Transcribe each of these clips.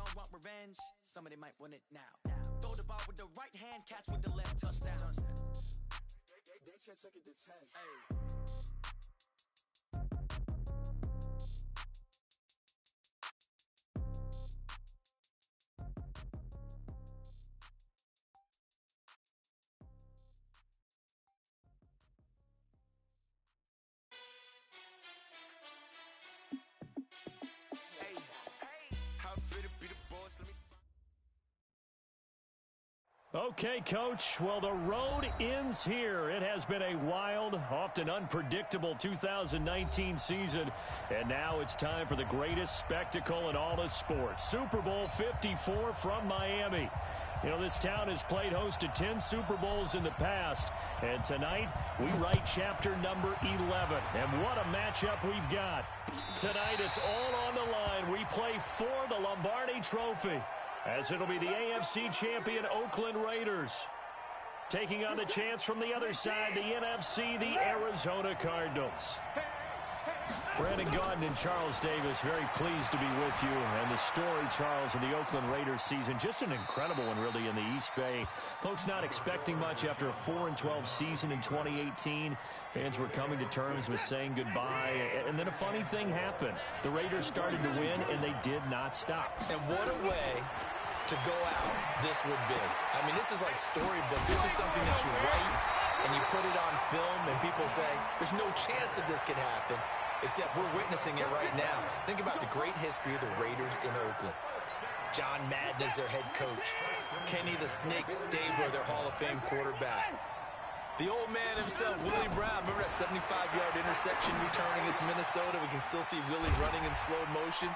might want revenge, somebody might want it now. Throw the ball with the right hand, catch with the left, touchdown. They can't take it to 10. Hey. Okay, Coach. Well, the road ends here. It has been a wild, often unpredictable 2019 season. And now it's time for the greatest spectacle in all of sports. Super Bowl 54 from Miami. You know, this town has played host to 10 Super Bowls in the past. And tonight, we write chapter number 11. And what a matchup we've got. Tonight, it's all on the line. We play for the Lombardi Trophy, as it'll be the AFC champion Oakland Raiders taking on the chance from the other side, the NFC, the Arizona Cardinals. Brandon Gaudin and Charles Davis, very pleased to be with you. And the story, Charles, of the Oakland Raiders season, just an incredible one, really, in the East Bay. Folks not expecting much after a 4-12 season in 2018. Fans were coming to terms with saying goodbye. And then a funny thing happened. The Raiders started to win, and they did not stop. And what a way to go out this would be. I mean, this is like storybook. This is something that you write, and you put it on film, and people say, there's no chance that this could happen. Except we're witnessing it right now. Think about the great history of the Raiders in Oakland. John Madden is their head coach. Kenny the Snake Stabler, their Hall of Fame quarterback. The old man himself, Willie Brown. Remember that 75-yard interception returning against Minnesota? We can still see Willie running in slow motion.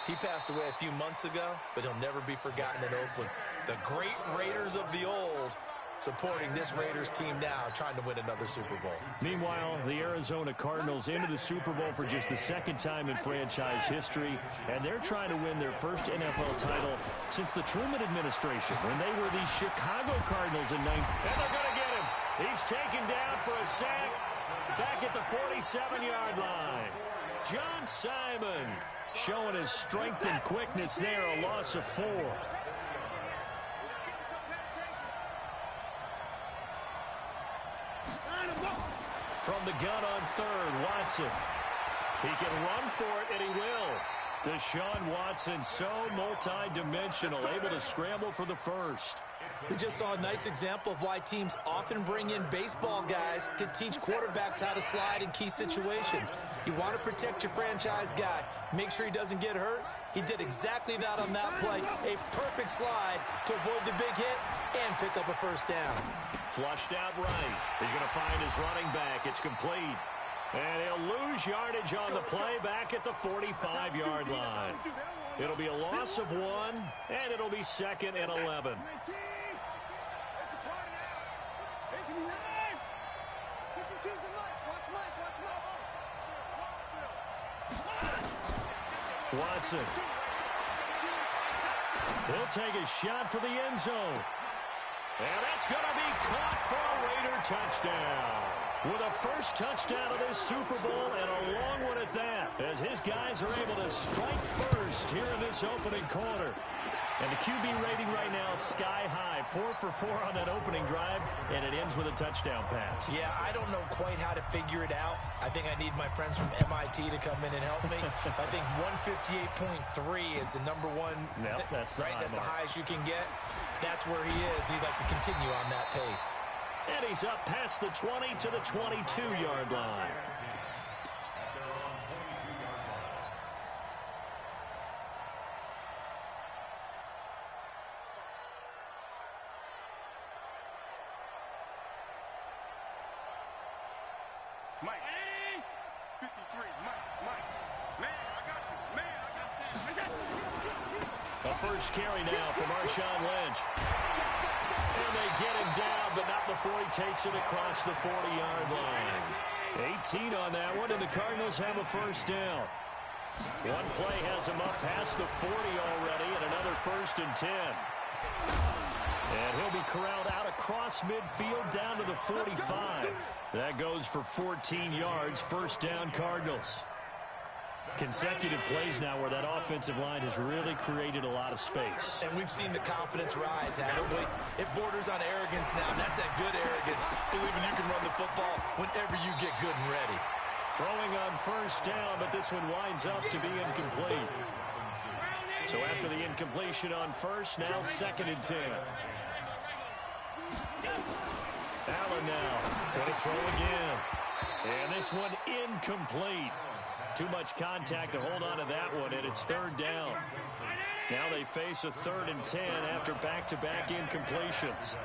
He passed away a few months ago, but he'll never be forgotten in Oakland. The great Raiders of the old supporting this Raiders team now, trying to win another Super Bowl. Meanwhile, the Arizona Cardinals into the Super Bowl for just the second time in franchise history, and they're trying to win their first NFL title since the Truman administration, when they were the Chicago Cardinals in 19... And they're going to get him. He's taken down for a sack back at the 47-yard line. John Simon showing his strength and quickness there, a loss of 4. From the gun on third, Watson. He can run for it, and he will. Deshaun Watson, so multi-dimensional, able to scramble for the first. We just saw a nice example of why teams often bring in baseball guys to teach quarterbacks how to slide in key situations. You want to protect your franchise guy. Make sure he doesn't get hurt. He did exactly that on that play. A perfect slide to avoid the big hit and pick up a first down. Flushed out right. He's going to find his running back. It's complete. And he'll lose yardage on the play back at the 45-yard line. It'll be a loss of 1, and it'll be 2nd and 11. Watson. He'll take a shot for the end zone. And that's going to be caught for a Raider touchdown. With a first touchdown of this Super Bowl, and a long one at that, as his guys are able to strike first here in this opening quarter. And the QB rating right now is sky high. 4 for 4 on that opening drive, and it ends with a touchdown pass. Yeah, I don't know quite how to figure it out. I think I need my friends from MIT to come in and help me. I think 158.3 is the number one. Yep, that's the right. That's the highest you can get. That's where he is. He'd like to continue on that pace. And he's up past the 20 to the 22-yard line. Mike. 53. Mike. Man, I got you. Man, I got you. A first carry now for Marshawn Lynch. And they get him down, but not before he takes it across the 40-yard line. 18 on that one, and the Cardinals have a first down. One play has him up past the 40 already, and another 1st and 10. And he'll be corralled out across midfield down to the 45. That goes for 14 yards, first down Cardinals. Consecutive plays now where that offensive line has really created a lot of space. And we've seen the confidence rise, haven't we? It borders on arrogance now, and that's that good arrogance, believing you can run the football whenever you get good and ready. Throwing on first down, but this one winds up to be incomplete. So after the incompletion on first, now 2nd and 10. Allen now going to throw again. And this one incomplete. Too much contact to hold on to that one, and it's 3rd down. Now they face a 3rd and 10 after back-to-back incompletions.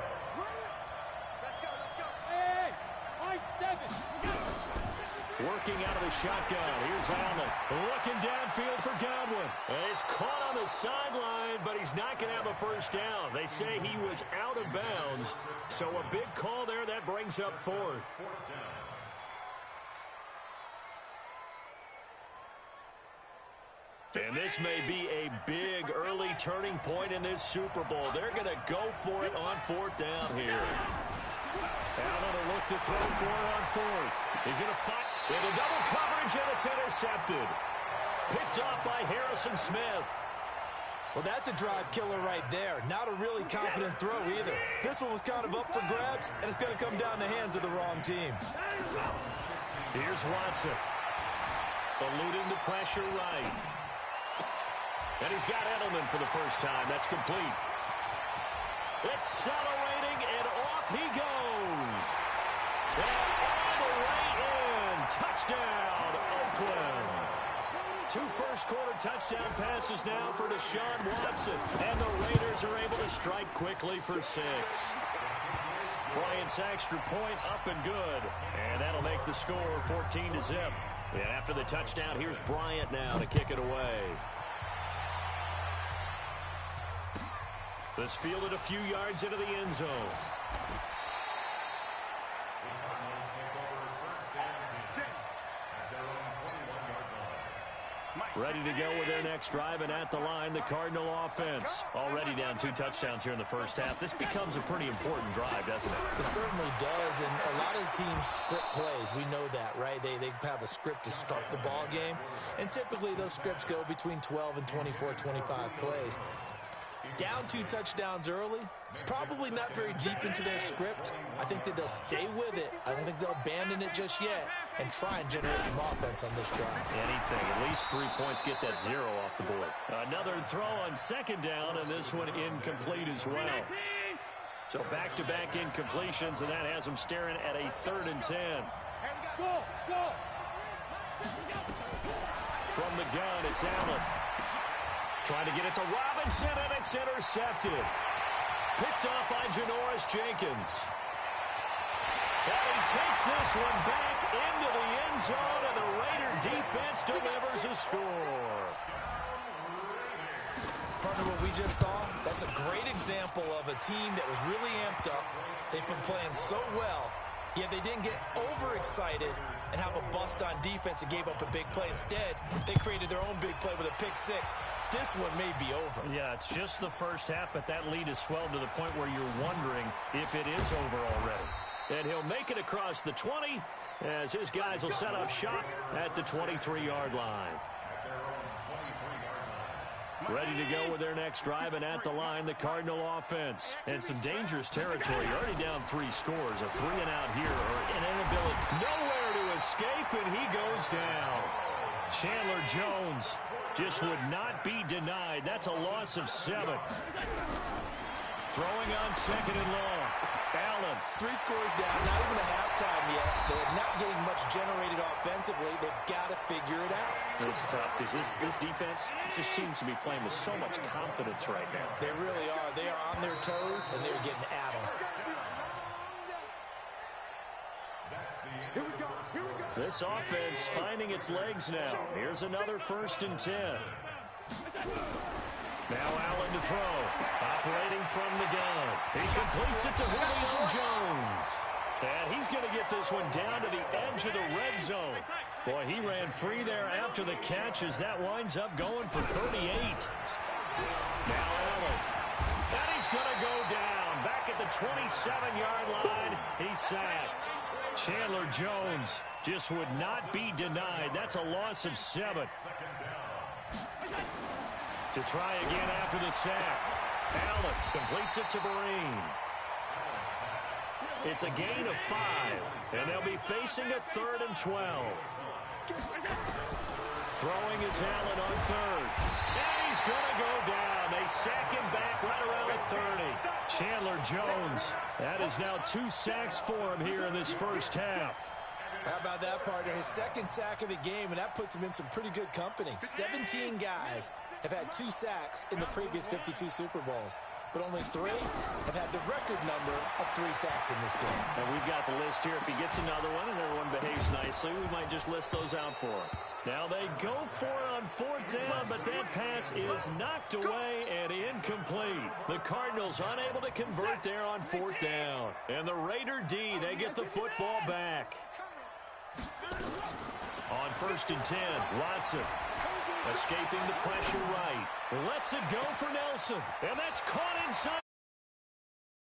Working out of the shotgun. Here's Allen. Looking downfield for Godwin. He's caught on the sideline, but he's not going to have a first down. They say he was out of bounds. So a big call there. That brings up 4th. And this may be a big early turning point in this Super Bowl. They're going to go for it on 4th down here. Allen will look to throw for it on 4th. He's going to fight with a double coverage, and it's intercepted. Picked off by Harrison Smith. Well, that's a drive killer right there. Not a really confident throw either. This one was kind of up for grabs, and it's going to come down the hands of the wrong team. Here's Watson. Eluding the pressure right. And he's got Edelman for the first time. That's complete. Accelerating, and off he goes. And all the way in. Touchdown, Oakland. 2 first-quarter touchdown passes now for Deshaun Watson. And the Raiders are able to strike quickly for 6. Bryant's extra point up and good. And that'll make the score 14-0. And after the touchdown, here's Bryant now to kick it away. This fielded a few yards into the end zone. Ready to go with their next drive, and at the line, the Cardinal offense. Already down 2 touchdowns here in the first half. This becomes a pretty important drive, doesn't it? It certainly does, and a lot of the teams script plays. We know that, right? They have a script to start the ball game, and typically those scripts go between 12 and 24, 25 plays. Down 2 touchdowns early, probably not very deep into their script. I think that they'll stay with it. I don't think they'll abandon it just yet and try and generate some offense on this drive. Anything. At least 3 points, get that 0 off the board. Another throw on 2nd down, and this one incomplete as well. So back-to-back incompletions, and that has them staring at a 3rd and 10. From the gun, it's Allen. Trying to get it to Robinson, and it's intercepted. Picked off by Janoris Jenkins. And he takes this one back into the end zone, and the Raider defense delivers a score. Partner, what we just saw, that's a great example of a team that was really amped up. They've been playing so well, yet they didn't get overexcited and have a bust on defense and gave up a big play. Instead, they created their own big play with a pick 6. This one may be over. Yeah, it's just the first half, but that lead has swelled to the point where you're wondering if it is over already. And he'll make it across the 20 as his guys will set up shop at the 23-yard line. Ready to go with their next drive, and at the line, the Cardinal offense. And some dangerous territory. Already down 3 scores. A 3-and-out here, or an inability. Nowhere to escape, and he goes down. Chandler Jones just would not be denied. That's a loss of 7. Throwing on 2nd and long. Allen. 3 scores down, not even a halftime yet. They're not getting much generated offensively. They've got to figure it out. It's tough because this defense just seems to be playing with so much confidence right now. They really are. They are on their toes, and they're getting at them. This offense finding its legs now. Here's another 1st and 10. Now Allen to throw. Operating from the gun. He completes it to Julio Jones. And he's going to get this one down to the edge of the red zone. Boy, he ran free there after the catch as that winds up going for 38. Now Allen. And he's going to go down. Back at the 27-yard line, he's sacked. Chandler Jones just would not be denied. That's a loss of 7. To try again after the sack. Allen completes it to Vereen. It's a gain of 5, and they'll be facing a 3rd and 12. Throwing is Allen on 3rd. And he's going to go down. They sack him back right around the 30. Chandler Jones, that is now 2 sacks for him here in this first half. How about that, partner? His 2nd sack of the game, and that puts him in some pretty good company. 17 guys have had 2 sacks in the previous 52 Super Bowls, but only 3 have had the record number of 3 sacks in this game. And we've got the list here. If he gets another one and everyone behaves nicely, we might just list those out for him. Now they go for it on 4th down, but that pass is knocked away and incomplete. The Cardinals unable to convert there on 4th down. And the Raider D, they get the football back. On 1st and 10, Watson escaping the pressure right. Lets it go for Nelson. And that's caught inside.